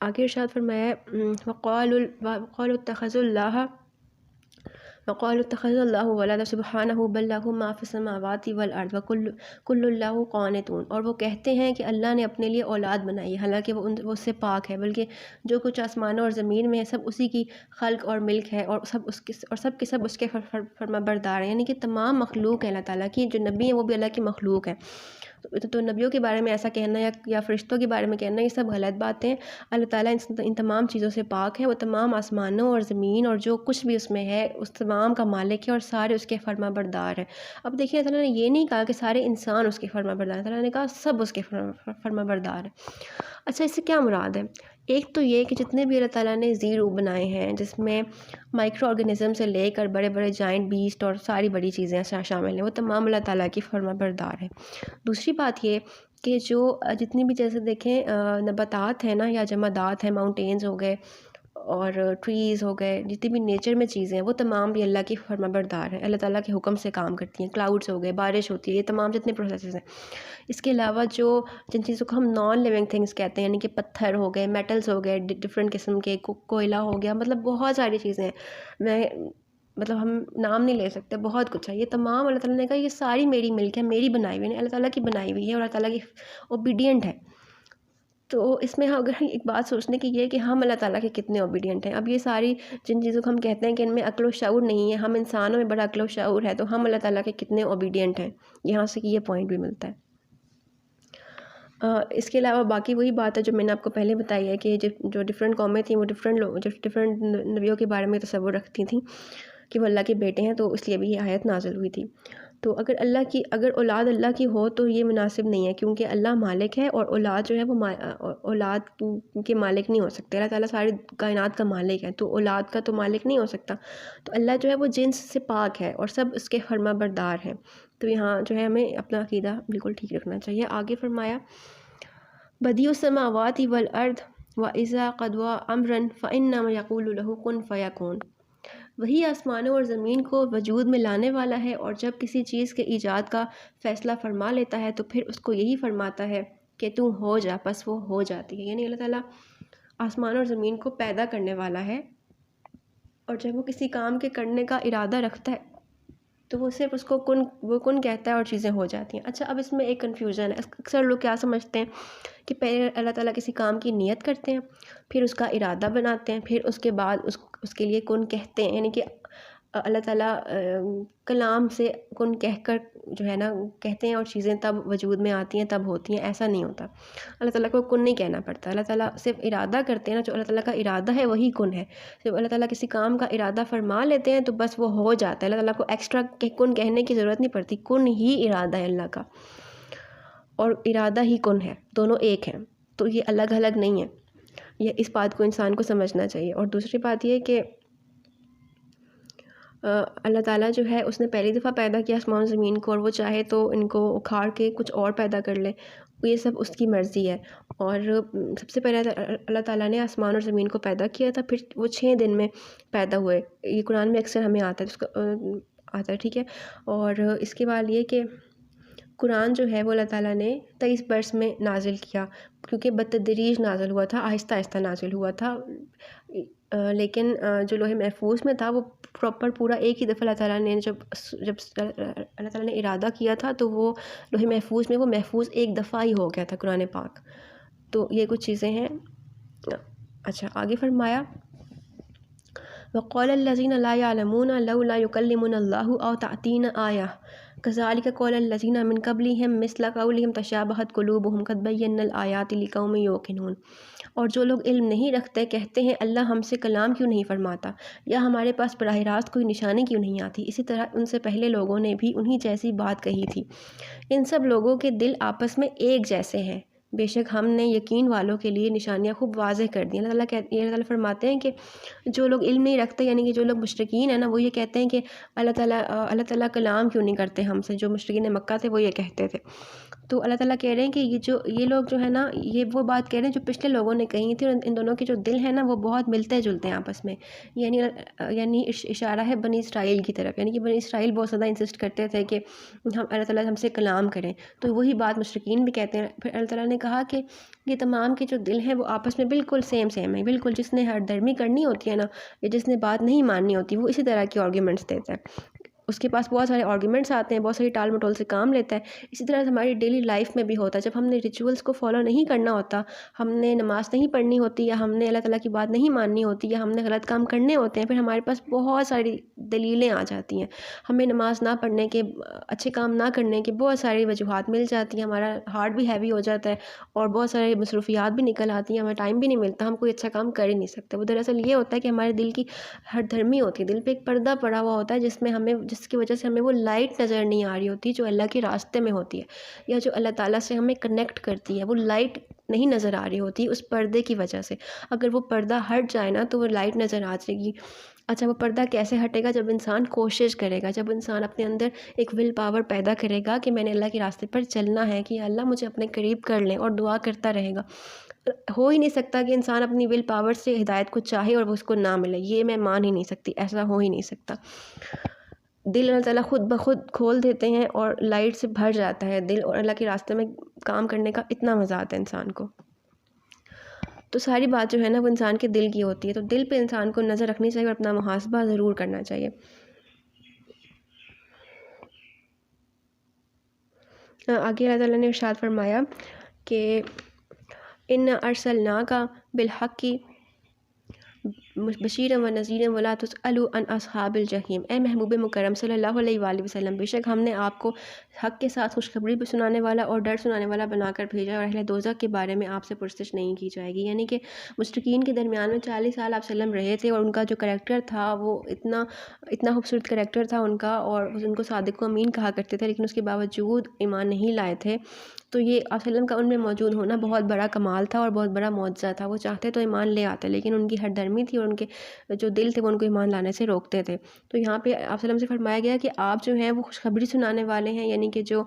آگے ارشاد فرمایا ہے وقالوا اتخذ اللہ ولدا سبحانہ بل لہ ما فی السماوات والارض وکل اللہ قانتون، اور وہ کہتے ہیں کہ اللہ نے اپنے لیے اولاد بنائی ہے، حالانکہ وہ اس سے پاک ہے، بلکہ جو کچھ آسمانوں اور زمین میں ہے سب اسی کی خلق اور ملک ہے، اور سب کے سب اس کے فرما بردار ہیں، یعنی کہ تمام مخلوق ہے اللہ تعالیٰ کی، جو نبی ہیں وہ بھی اللہ کی مخلوق ہیں۔ تو نبیوں کے بارے میں ایسا کہنا یا فرشتوں کے بارے میں کہنا، یہ سب غلط باتیں ہیں۔ اللہ تعالیٰ ان تمام چیزوں سے پاک ہے، وہ تمام آسمانوں اور زمین اور جو کچھ بھی اس میں ہے اس تمام کا مالک ہے، اور سارے اس کے فرما بردار ہیں۔ اب دیکھیں اللہ تعالیٰ نے یہ نہیں کہا کہ سارے انسان اس کے فرما بردار ہیں، اللہ تعالیٰ نے کہا سب اس کے فرما بردار ہیں۔ اچھا، اس سے کیا مراد ہے؟ ایک تو یہ کہ جتنے بھی اللہ تعالیٰ نے زیرو بنائے ہیں، جس میں مائکرو آرگنزم سے لے کر بڑے بڑے جائنٹ بیسٹ اور ساری بڑی چیزیں شامل ہیں، وہ تمام اللہ تعالیٰ کی فرما بردار ہیں۔ دوسری بات یہ کہ جو جتنی بھی جیسے دیکھیں نباتات ہیں نا یا جمادات ہیں، ماؤنٹینز ہو گئے اور ٹریز ہو گئے، جتنی بھی نیچر میں چیزیں ہیں وہ تمام بھی اللہ کی فرما بردار ہیں، اللہ تعالیٰ کے حکم سے کام کرتی ہیں۔ کلاؤڈز ہو گئے، بارش ہوتی ہے، یہ تمام جتنے پروسیسز ہیں۔ اس کے علاوہ جن چیزوں کو ہم نان لیونگ تھنگس کہتے ہیں، یعنی کہ پتھر ہو گئے، میٹلز ہو گئے ڈفرینٹ قسم کے، کوئلہ ہو گیا، مطلب بہت ساری چیزیں ہیں، ہم نام نہیں لے سکتے، بہت کچھ ہے۔ یہ تمام اللہ تعالیٰ نے کہا یہ ساری میری ملک ہے، میری بنائی ہوئی ہے، اللہ تعالیٰ کی بنائی ہوئی ہے، اور اللہ تعالیٰ کی اوبیڈینٹ ہے۔ تو اس میں اگر ایک بات سوچنے کی یہ ہے کہ ہم اللہ تعالیٰ کے کتنے اوبیڈینٹ ہیں۔ اب یہ ساری جن چیزوں کو ہم کہتے ہیں کہ ان میں عقل و شعور نہیں ہے، ہم انسانوں میں بڑا عقل و شعور ہے، تو ہم اللہ تعالیٰ کے کتنے اوبیڈینٹ ہیں، یہاں سے یہ پوائنٹ بھی ملتا ہے۔ اس کے علاوہ باقی وہی بات ہے جو میں نے آپ کو پہلے بتائی ہے کہ جو ڈفرینٹ قومیں تھیں وہ ڈفرینٹ نبیوں کے بارے میں تصور رکھتی تھیں کہ وہ اللہ کے بیٹے ہیں، تو اس لیے بھی یہ آیت نازل ہوئی تھی۔ تو اگر اولاد اللہ کی ہو تو یہ مناسب نہیں ہے، کیونکہ اللہ مالک ہے، اور اولاد جو ہے وہ اولاد کے مالک نہیں ہو سکتے۔ اللہ تعالیٰ ساری کائنات کا مالک ہے، تو اولاد کا تو مالک نہیں ہو سکتا۔ تو اللہ جو ہے وہ جنس سے پاک ہے اور سب اس کے فرما بردار ہیں۔ تو یہاں جو ہے ہمیں اپنا عقیدہ بالکل ٹھیک رکھنا چاہیے۔ آگے فرمایا بدیع السماوات والارض واذا قضى امرا فانما يقول له كن فيكون، وہی آسمانوں اور زمین کو وجود میں لانے والا ہے، اور جب کسی چیز کے ایجاد کا فیصلہ فرما لیتا ہے تو پھر اس کو یہی فرماتا ہے کہ تو ہو جا، بس وہ ہو جاتی ہے۔ یعنی اللہ تعالیٰ آسمان اور زمین کو پیدا کرنے والا ہے، اور جب وہ کسی کام کے کرنے کا ارادہ رکھتا ہے تو وہ صرف اس کو کن کہتا ہے اور چیزیں ہو جاتی ہیں۔ اچھا، اب اس میں ایک کنفیوژن ہے، اکثر لوگ کیا سمجھتے ہیں کہ پہلے اللہ تعالیٰ کسی کام کی نیت کرتے ہیں، پھر اس کا ارادہ بناتے ہیں، پھر اس کے بعد اس کے لیے کن کہتے ہیں، یعنی کہ اللہ تعالیٰ کلام سے کن کہہ کر جو ہے نا کہتے ہیں اور چیزیں تب وجود میں آتی ہیں، تب ہوتی ہیں۔ ایسا نہیں ہوتا، اللہ تعالیٰ کو کن نہیں کہنا پڑتا، اللہ تعالیٰ صرف ارادہ کرتے ہیں نا، جو اللہ تعالیٰ کا ارادہ ہے وہی کن ہے۔ جب اللہ تعالیٰ کسی کام کا ارادہ فرما لیتے ہیں تو بس وہ ہو جاتا ہے، اللہ تعالیٰ کو ایکسٹرا کن کہنے کی ضرورت نہیں پڑتی، کن ہی ارادہ ہے اللہ کا، اور ارادہ ہی کن ہے، دونوں ایک ہیں، تو یہ الگ الگ نہیں ہے۔ یہ اس بات کو انسان کو سمجھنا چاہیے۔ اور دوسری بات یہ کہ اللہ تعالیٰ جو ہے اس نے پہلی دفعہ پیدا کیا آسمان زمین کو، اور وہ چاہے تو ان کو اکھاڑ کے کچھ اور پیدا کر لے، یہ سب اس کی مرضی ہے۔ اور سب سے پہلے اللہ تعالیٰ نے آسمان اور زمین کو پیدا کیا تھا، پھر وہ 6 دن میں پیدا ہوئے، یہ قرآن میں اکثر ہمیں آتا ہے، ٹھیک ہے۔ اور اس کے بعد یہ کہ قرآن جو ہے وہ اللہ تعالیٰ نے 23 برس میں نازل کیا، کیونکہ بتدریج نازل ہوا تھا، آہستہ آہستہ نازل ہوا تھا، لیکن جو لوح محفوظ میں تھا وہ پراپر پورا ایک ہی دفعہ اللہ تعالیٰ نے جب اللہ تعالیٰ نے ارادہ کیا تھا تو وہ لوح محفوظ میں وہ محفوظ ایک دفعہ ہی ہو گیا تھا قرآن پاک۔ تو یہ کچھ چیزیں ہیں۔ اچھا، آگے فرمایا وقال الذين لا يعلمون لولا يكلمنا الله أو تأتينا آية كذلك قال الذين من قبلهم مثل قولهم تشابهت قلوبهم قد بينا الآيات لقوم يوقنون، اور جو لوگ علم نہیں رکھتے کہتے ہیں اللہ ہم سے کلام کیوں نہیں فرماتا، یا ہمارے پاس براہ راست کوئی نشانی کیوں نہیں آتی، اسی طرح ان سے پہلے لوگوں نے بھی انہی جیسی بات کہی تھی۔ ان سب لوگوں کے دل آپس میں ایک جیسے ہیں، بے شک ہم نے یقین والوں کے لیے نشانیاں خوب واضح کر دی۔ اللہ تعالیٰ فرماتے ہیں کہ جو لوگ علم نہیں رکھتے، یعنی کہ جو لوگ مشرکین ہیں نا، وہ یہ کہتے ہیں کہ اللہ تعالیٰ کلام کیوں نہیں کرتے ہم سے، جو مشرکین مکہ تھے وہ یہ کہتے تھے۔ تو اللہ تعالیٰ کہہ رہے ہیں کہ یہ لوگ جو ہے نا، یہ وہ بات کہہ رہے ہیں جو پچھلے لوگوں نے کہی تھی، اور ان دونوں کے جو دل ہیں نا وہ بہت ملتے جلتے ہیں آپس میں، یعنی اشارہ ہے بنی اسرائیل کی طرف، یعنی کہ بنی اسرائیل بہت زیادہ انسسٹ کرتے تھے کہ اللہ تعالیٰ ہم سے کلام کریں، تو وہی بات مشرکین بھی کہتے ہیں۔ پھر اللہ تعالیٰ نے کہا کہ یہ تمام کے جو دل ہیں وہ آپس میں بالکل سیم ہیں، بالکل جس نے ہر درمی کرنی ہوتی ہے نا، یا جس نے بات نہیں ماننی ہوتی وہ اسی طرح کی آرگیومنٹس دیتا ہے، اس کے پاس بہت سارے آرگیومنٹس آتے ہیں، بہت ساری ٹال مٹول سے کام لیتا ہے۔ اسی طرح ہماری ڈیلی لائف میں بھی ہوتا ہے، جب ہم نے ریچولس کو فالو نہیں کرنا ہوتا، ہم نے نماز نہیں پڑھنی ہوتی، یا ہم نے اللہ تعالیٰ کی بات نہیں ماننی ہوتی، یا ہم نے غلط کام کرنے ہوتے ہیں، پھر ہمارے پاس بہت ساری دلیلیں آ جاتی ہیں۔ ہمیں نماز نہ پڑھنے کے، اچھے کام نہ کرنے کے بہت ساری وجوہات مل جاتی ہیں، ہمارا ہارٹ بھی ہیوی ہو جاتا ہے اور بہت سارے مصروفیات بھی نکل آتی ہیں، ہمیں ٹائم بھی نہیں ملتا، ہم کوئی اچھا کام کر ہی نہیں سکتے۔ وہ دراصل یہ ہوتا ہے کہ ہمارے دل کی ہر دھرمی ہوتی ہے، دل پہ ایک پردہ پڑا ہوا ہوتا ہے جس کی وجہ سے ہمیں وہ لائٹ نظر نہیں آ رہی ہوتی جو اللہ کے راستے میں ہوتی ہے، یا جو اللہ تعالیٰ سے ہمیں کنیکٹ کرتی ہے، وہ لائٹ نہیں نظر آ رہی ہوتی اس پردے کی وجہ سے۔ اگر وہ پردہ ہٹ جائے نا تو وہ لائٹ نظر آ جائے گی۔ اچھا، وہ پردہ کیسے ہٹے گا؟ جب انسان کوشش کرے گا، جب انسان اپنے اندر ایک ول پاور پیدا کرے گا کہ میں نے اللہ کے راستے پر چلنا ہے، کہ اللہ مجھے اپنے قریب کر لیں، اور دعا کرتا رہے گا۔ ہو ہی نہیں سکتا کہ انسان اپنی ول پاور سے ہدایت کو چاہے اور وہ اس کو نہ ملے، یہ میں مان ہی نہیں سکتی، ایسا ہو ہی نہیں سکتا۔ دل اللہ تعالیٰ خود بخود کھول دیتے ہیں اور لائٹ سے بھر جاتا ہے دل، اور اللہ کے راستے میں کام کرنے کا اتنا مزہ آتا ہے انسان کو۔ تو ساری بات جو ہے نا وہ انسان کے دل کی ہوتی ہے، تو دل پہ انسان کو نظر رکھنی چاہیے اور اپنا محاسبہ ضرور کرنا چاہیے۔ آگے اللہ تعالیٰ نے ارشاد فرمایا کہ اِنَّا أَرْسَلْنَاكَ بِالْحَقِّ بشیرا و نذیرا ولا تسألوا عن اصحاب الجحیم۔ اے محبوب مکرم صلی اللہ علیہ وآلہ وسلم، بے شک ہم نے آپ کو حق کے ساتھ خوشخبری بھی سنانے والا اور ڈر سنانے والا بنا کر بھیجا، اور اہل دوزخ کے بارے میں آپ سے پرسش نہیں کی جائے گی۔ یعنی کہ مشرکین کے درمیان میں 40 سال آپ وسلم رہے تھے، اور ان کا جو کریکٹر تھا وہ اتنا خوبصورت کریکٹر تھا ان کا، اور ان کو صادق و امین کہا کرتے تھے، لیکن اس کے باوجود ایمان نہیں لائے تھے۔ تو یہ آپ وسلم کا ان میں موجود ہونا بہت بڑا کمال تھا اور بہت بڑا معجزہ تھا۔ وہ چاہتے تو ایمان لے آتے، لیکن ان کی ہر درمی تھی اور ان کے جو دل تھے وہ ان کو ایمان لانے سے روکتے تھے۔ تو یہاں پہ آپ وسلم سے فرمایا گیا کہ آپ جو ہیں وہ خوشخبری سنانے والے ہیں، یعنی کہ جو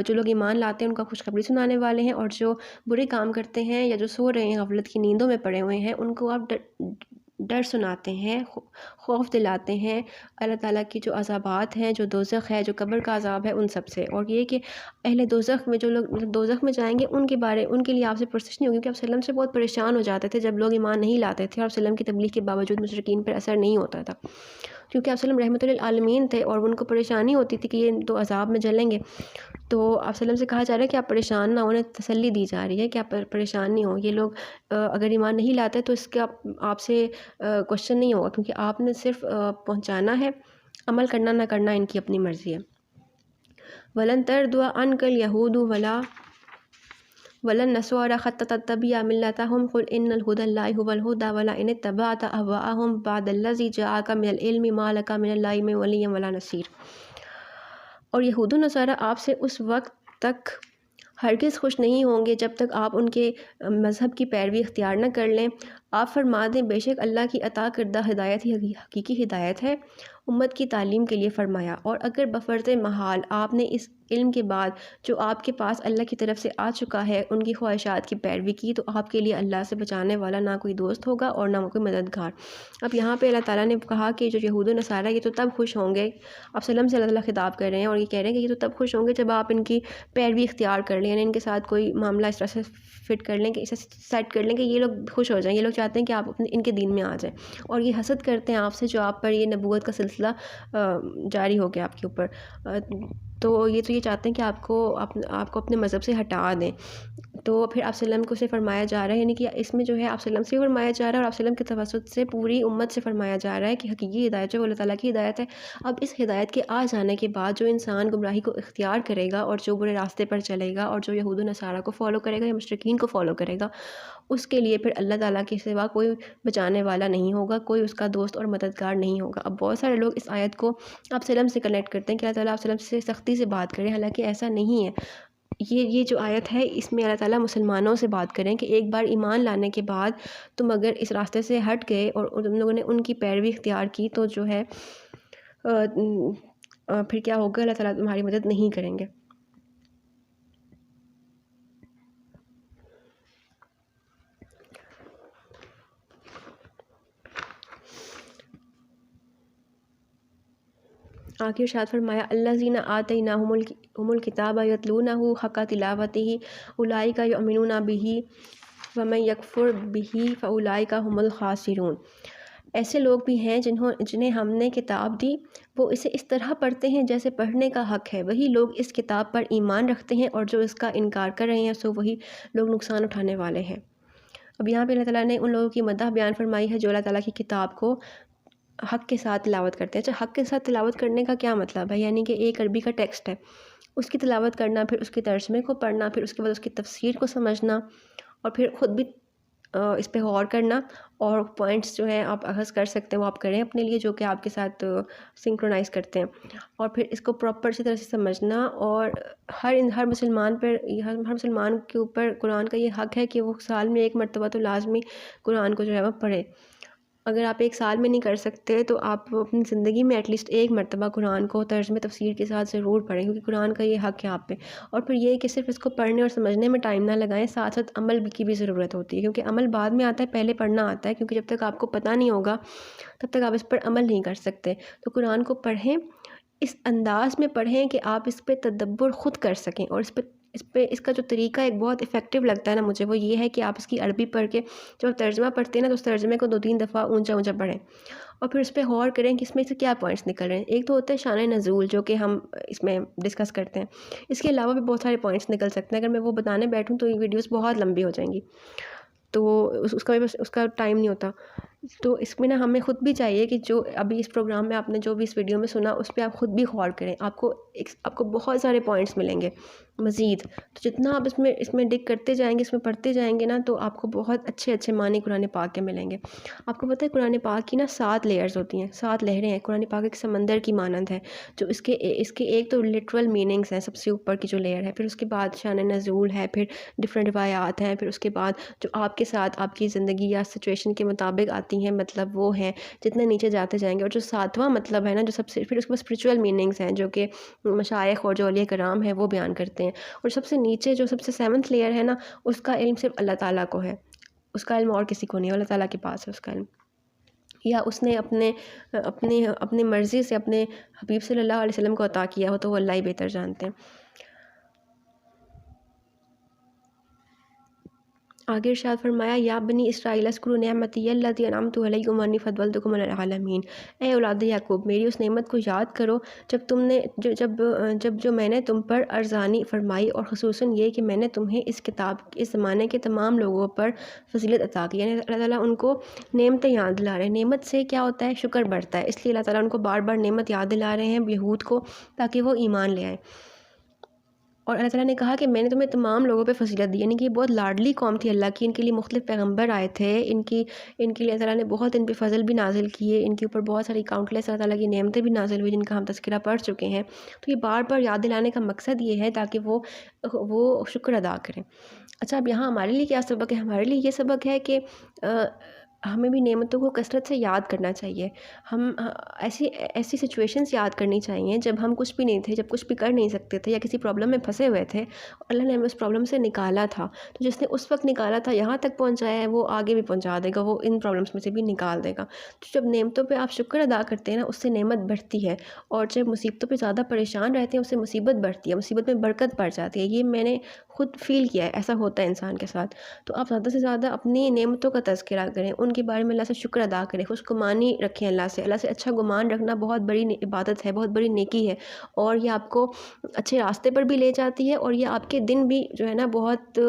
لوگ ایمان لاتے ہیں ان کا خوشخبری سنانے والے ہیں، اور جو برے کام کرتے ہیں یا جو سو رہے ہیں غفلت کی نیندوں میں پڑے ہوئے ہیں ان کو آپ ڈر سناتے ہیں، خوف دلاتے ہیں اللہ تعالیٰ کی جو عذابات ہیں، جو دوزخ ہے، جو قبر کا عذاب ہے، ان سب سے۔ اور یہ کہ اہل دوزخ میں جو لوگ دوزخ میں جائیں گے ان کے لیے آپ سے پرسش نہیں ہوگی، کیونکہ آپ وسلم سے بہت پریشان ہو جاتے تھے جب لوگ ایمان نہیں لاتے تھے اور وسلم کی تبلیغ کے باوجود مشرکین پر اثر نہیں ہوتا تھا، کیونکہ آپ وسلم رحمۃ للعالمین تھے اور ان کو پریشانی ہوتی تھی کہ یہ تو عذاب میں جلیں گے۔ تو آپ وسلم سے کہا جا رہا ہے کہ آپ پریشان نہ ہوں، انہیں تسلی دی جا رہی ہے کہ آپ پریشان نہیں ہوں، یہ لوگ اگر ایمان نہیں لاتے تو اس کا آپ سے کوشچن نہیں ہوگا، کیونکہ آپ نے صرف پہنچانا ہے، عمل کرنا نہ کرنا ان کی اپنی مرضی ہے۔ وَلَن تَرْضَىٰ عَنْكَ الْيَهُودُ وَلَا النَّصَارَىٰ حَتَّىٰ تَتَّبِعَ مِلَّتَهُمْ قُلْ إِنَّ الْهُدَى اللَّهِ هُوَ الْهُدَىٰ وَلَئِنِ اتَّبَعْتَ أَهْوَاءَهُمْ بَعْدَ الَّذِي جَاءَكَ مِنَ الْعِلْمِ مَا لَكَ مِنَ اللَّهِ مِن وَلِيٍّ وَلَا نَصِيرٍ۔ اور یہود و نصارہ آپ سے اس وقت تک ہرگز خوش نہیں ہوں گے جب تک آپ ان کے مذہب کی پیروی اختیار نہ کر لیں۔ آپ فرما دیں بے شک اللہ کی عطا کردہ ہدایت ہی حقیقی ہدایت ہے، امت کی تعلیم کے لیے فرمایا۔ اور اگر بفرض محال آپ نے اس علم کے بعد جو آپ کے پاس اللہ کی طرف سے آ چکا ہے ان کی خواہشات کی پیروی کی، تو آپ کے لیے اللہ سے بچانے والا نہ کوئی دوست ہوگا اور نہ کوئی مددگار۔ اب یہاں پہ اللہ تعالیٰ نے کہا کہ جو یہود و نصارہ یہ تو تب خوش ہوں گے، آپ وسلم سے اللہ تعالیٰ خطاب کر رہے ہیں اور یہ کہہ رہے ہیں کہ یہ تو تب خوش ہوں گے جب آپ ان کی پیروی اختیار کر لیں، یعنی ان کے ساتھ کوئی معاملہ اس طرح سے فٹ کر لیں کہ اسے سیٹ کر لیں کہ یہ لوگ خوش ہو جائیں، یہ لوگ چاہتے ہیں کہ آپ ان کے دین میں آ جائیں، اور یہ حسد کرتے ہیں آپ سے جو آپ پر یہ نبوت کا سلسلہ جاری ہو گیا آپ کے اوپر، تو یہ چاہتے ہیں کہ آپ کو اپنے مذہب سے ہٹا دیں۔ تو پھر آپ وسلم کو سے فرمایا جا رہا ہے، یعنی کہ اس میں جو ہے آپ وسلم سے فرمایا جا رہا ہے اور آپ وسلم کے توسط سے پوری امت سے فرمایا جا رہا ہے کہ حقیقی ہدایت جو وہ اللہ تعالیٰ کی ہدایت ہے۔ اب اس ہدایت کے آ جانے کے بعد جو انسان گمراہی کو اختیار کرے گا اور جو برے راستے پر چلے گا اور جو یہود و نصارہ کو فالو کرے گا یا مشرکین کو فالو کرے گا، اس کے لیے پھر اللہ تعالیٰ کے سوا کوئی بچانے والا نہیں ہوگا، کوئی اس کا دوست اور مددگار نہیں ہوگا۔ اب بہت سارے لوگ اس آیت کو آپ وسلم سے کنیکٹ کرتے ہیں کہ اللہ تعالیٰ آپ وسلم سے سختی سے بات کریں، حالانکہ ایسا نہیں ہے۔ یہ جو آیت ہے اس میں اللہ تعالیٰ مسلمانوں سے بات کریں کہ ایک بار ایمان لانے کے بعد تم اگر اس راستے سے ہٹ گئے اور تم لوگوں نے ان کی پیروی اختیار کی تو جو ہے پھر کیا ہوگا، اللہ تعالیٰ تمہاری مدد نہیں کریں گے۔ آخر ارشاد فرمایا الذین آتیناہم الکتاب یتلونہ حق تلاوتہ اولئک یؤمنون بہ ومن یکفر بہ فاولئک ھم الخاسرون۔ ایسے لوگ بھی ہیں جنہیں ہم نے کتاب دی، وہ اسے اس طرح پڑھتے ہیں جیسے پڑھنے کا حق ہے، وہی لوگ اس کتاب پر ایمان رکھتے ہیں، اور جو اس کا انکار کر رہے ہیں سو وہی لوگ نقصان اٹھانے والے ہیں۔ اب یہاں پہ اللہ تعالیٰ نے ان لوگوں کی مدح بیان فرمائی ہے جو اللہ تعالیٰ کی کتاب کو حق کے ساتھ تلاوت کرتے ہیں۔ اچھا، حق کے ساتھ تلاوت کرنے کا کیا مطلب ہے؟ یعنی کہ ایک عربی کا ٹیکسٹ ہے، اس کی تلاوت کرنا، پھر اس کے ترجمے کو پڑھنا، پھر اس کے بعد اس کی تفسیر کو سمجھنا، اور پھر خود بھی اس پہ غور کرنا، اور پوائنٹس جو ہیں آپ اخذ کر سکتے ہیں وہ آپ کریں اپنے لیے، جو کہ آپ کے ساتھ سنکرونائز کرتے ہیں، اور پھر اس کو پراپر اسی طرح سے سمجھنا۔ اور ہر مسلمان ہر مسلمان کے اوپر قرآن کا یہ حق ہے کہ وہ سال میں ایک مرتبہ تو لازمی قرآن کو جو ہے وہ پڑھے۔ اگر آپ ایک سال میں نہیں کر سکتے تو آپ اپنی زندگی میں ایٹ لیسٹ ایک مرتبہ قرآن کو ترجمے تفسیر کے ساتھ ضرور پڑھیں، کیونکہ قرآن کا یہ حق ہے آپ پہ۔ اور پھر یہ کہ صرف اس کو پڑھنے اور سمجھنے میں ٹائم نہ لگائیں، ساتھ ساتھ عمل کی بھی ضرورت ہوتی ہے، کیونکہ عمل بعد میں آتا ہے، پہلے پڑھنا آتا ہے، کیونکہ جب تک آپ کو پتہ نہیں ہوگا تب تک آپ اس پر عمل نہیں کر سکتے۔ تو قرآن کو پڑھیں، اس انداز میں پڑھیں کہ آپ اس پہ تدبر خود کر سکیں، اور اس کا جو طریقہ ایک بہت افیکٹو لگتا ہے نا مجھے، وہ یہ ہے کہ آپ اس کی عربی پڑھ کے جب آپ ترجمہ پڑھتے ہیں نا تو اس ترجمے کو 2-3 دفعہ اونچا پڑھیں، اور پھر اس پہ غور کریں کہ اس میں سے کیا پوائنٹس نکل رہے ہیں۔ ایک تو ہوتا ہے شان نزول، جو کہ ہم اس میں ڈسکس کرتے ہیں، اس کے علاوہ بھی بہت سارے پوائنٹس نکل سکتے ہیں، اگر میں وہ بتانے بیٹھوں تو یہ ویڈیوز بہت لمبی ہو جائیں گی، تو اس کا ٹائم نہیں ہوتا۔ تو اس میں نا ہمیں خود بھی چاہیے کہ جو ابھی اس پروگرام میں آپ نے جو بھی اس ویڈیو میں سنا اس پہ آپ خود بھی غور کریں، آپ کو بہت سارے پوائنٹس ملیں گے مزید۔ تو جتنا آپ اس میں ڈگ کرتے جائیں گے، اس میں پڑھتے جائیں گے نا، تو آپ کو بہت اچھے معنی قرآن پاک کے ملیں گے۔ آپ کو پتہ ہے قرآن پاک کی نا 7 لیئرز ہوتی ہیں، 7 لہریں ہیں۔ قرآن پاک ایک سمندر کی مانند ہے، جو اس کے ایک تو لٹرل میننگز ہیں، سب سے اوپر کی جو لیئر ہے، پھر اس کے بعد شان نزول ہے، پھر ڈفرینٹ روایات ہیں، پھر اس کے بعد جو آپ کے ساتھ آپ کی زندگی یا سچویشن کے مطابق آتی ہیں، مطلب وہ ہیں۔ جتنے نیچے جاتے جائیں گے، اور جو 7واں مطلب ہے نا، جو پھر اس کے بعد اسپریچول میننگز ہیں، جو کہ مشائخ اور جو اولیاء کرام ہیں وہ بیان کرتے ہیں۔ اور سب سے نیچے جو سب سے 7th لیئر ہے نا، اس کا علم صرف اللہ تعالیٰ کو ہے، اس کا علم اور کسی کو نہیں ہے، اللہ تعالیٰ کے پاس ہے اس کا علم، یا اس نے اپنے مرضی سے اپنے حبیب صلی اللہ علیہ وسلم کو عطا کیا ہو، تو وہ اللہ ہی بہتر جانتے ہیں۔ آگے ارشاد فرمایا، یا بنی اسرائیل اذکروا نعمتی التی انعمت علیکم وانی فضلتکم علی العالمین، اے اولاد یعقوب میری اس نعمت کو یاد کرو جب میں نے تم پر ارزانی فرمائی، اور خصوصاً یہ کہ میں نے تمہیں اس زمانے کے تمام لوگوں پر فضیلت عطا کی۔ یعنی اللہ تعالیٰ ان کو نعمتیں یاد دلا رہے ہیں۔ نعمت سے کیا ہوتا ہے؟ شکر بڑھتا ہے، اس لیے اللہ تعالیٰ ان کو بار بار نعمت یاد دلا رہے ہیں یہود کو، تاکہ وہ ایمان لے آئیں۔ اور اللہ تعالیٰ نے کہا کہ میں نے تمہیں تمام لوگوں پہ فضیلت دی، یعنی کہ یہ بہت لاڈلی قوم تھی اللہ کی، ان کے لیے مختلف پیغمبر آئے تھے، ان کے لیے اللہ تعالیٰ نے بہت ان پہ فضل بھی نازل کیے، ان کے اوپر بہت ساری کاؤنٹلیس اللہ تعالیٰ کی نعمتیں بھی نازل ہوئی، جن کا ہم تذکرہ پڑھ چکے ہیں۔ تو یہ بار بار یاد دلانے کا مقصد یہ ہے تاکہ وہ شکر ادا کریں۔ اچھا، اب یہاں ہمارے لیے کیا سبق ہے؟ ہمارے لیے یہ سبق ہے کہ ہمیں بھی نعمتوں کو کثرت سے یاد کرنا چاہیے۔ ہم ایسی سچویشنز یاد کرنی چاہیے جب ہم کچھ بھی نہیں تھے، جب کچھ بھی کر نہیں سکتے تھے، یا کسی پرابلم میں پھنسے ہوئے تھے، اللہ نے ہمیں اس پرابلم سے نکالا تھا۔ تو جس نے اس وقت نکالا تھا، یہاں تک پہنچایا ہے، وہ آگے بھی پہنچا دے گا، وہ ان پرابلمس میں سے بھی نکال دے گا۔ تو جب نعمتوں پہ آپ شکر ادا کرتے ہیں نا، اس سے نعمت بڑھتی ہے، اور جب مصیبتوں پہ زیادہ پریشان رہتے ہیں، اس سے مصیبت بڑھتی ہے، مصیبت میں برکت بڑھ جاتی ہے۔ یہ میں نے خود فیل کیا ہے، ایسا ہوتا ہے انسان کے ساتھ۔ تو آپ زیادہ سے زیادہ اپنی نعمتوں کا تذکرہ کریں، ان کے بارے میں اللہ سے شکر ادا کریں، خوش گمانی رکھیں اللہ سے اچھا گمان رکھنا بہت بڑی عبادت ہے، بہت بڑی نیکی ہے، اور یہ آپ کو اچھے راستے پر بھی لے جاتی ہے، اور یہ آپ کے دن بھی جو ہے نا بہت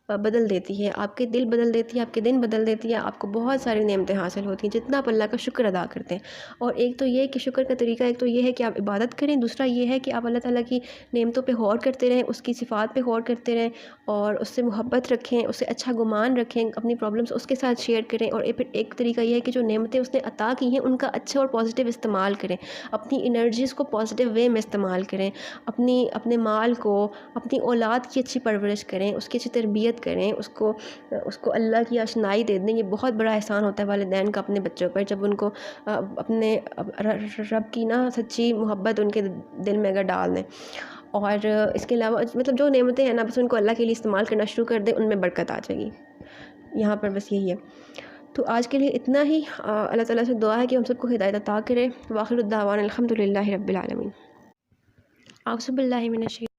بدل دیتی ہے، آپ کے دل بدل دیتی ہے، آپ کے دن بدل دیتی ہے، آپ کو بہت ساری نعمتیں حاصل ہوتی ہیں جتنا آپ اللہ کا شکر ادا کرتے ہیں۔ اور ایک تو یہ کہ شکر کا طریقہ ایک تو یہ ہے کہ آپ عبادت کریں، دوسرا یہ ہے کہ آپ اللہ تعالیٰ کی نعمتوں پہ غور کرتے رہیں، اس کی صفات پہ غور کرتے رہیں، اور اس سے محبت رکھیں، اس سے اچھا گمان رکھیں، اپنی پرابلمس اس کے ساتھ شیئر کریں۔ اور پھر ایک طریقہ یہ ہے کہ جو نعمتیں اس نے عطا کی ہیں ان کا اچھا اور پازیٹیو استعمال کریں، اپنی انرجیز کو پازیٹیو وے میں استعمال کریں، اپنے مال کو، اپنی اولاد کی اچھی پرورش کریں، اس کی اچھی تربیت کریں، اس کو اللہ کی آشنائی دے دیں۔ یہ بہت بڑا احسان ہوتا ہے والدین کا اپنے بچوں پر، جب ان کو اپنے رب کی نا سچی محبت ان کے دل میں اگر ڈال دیں۔ اور اس کے علاوہ مطلب جو نعمتیں ہیں نا، بس ان کو اللہ کے لیے استعمال کرنا شروع کر دیں، ان میں برکت آ جائے گی۔ یہاں پر بس یہی ہے۔ تو آج کے لیے اتنا ہی۔ اللہ تعالیٰ سے دعا ہے کہ ہم سب کو ہدایت عطا کرے۔ وآخر الدعوانا الحمد للہ رب العالمین۔ اعوذ باللہ من الشیطان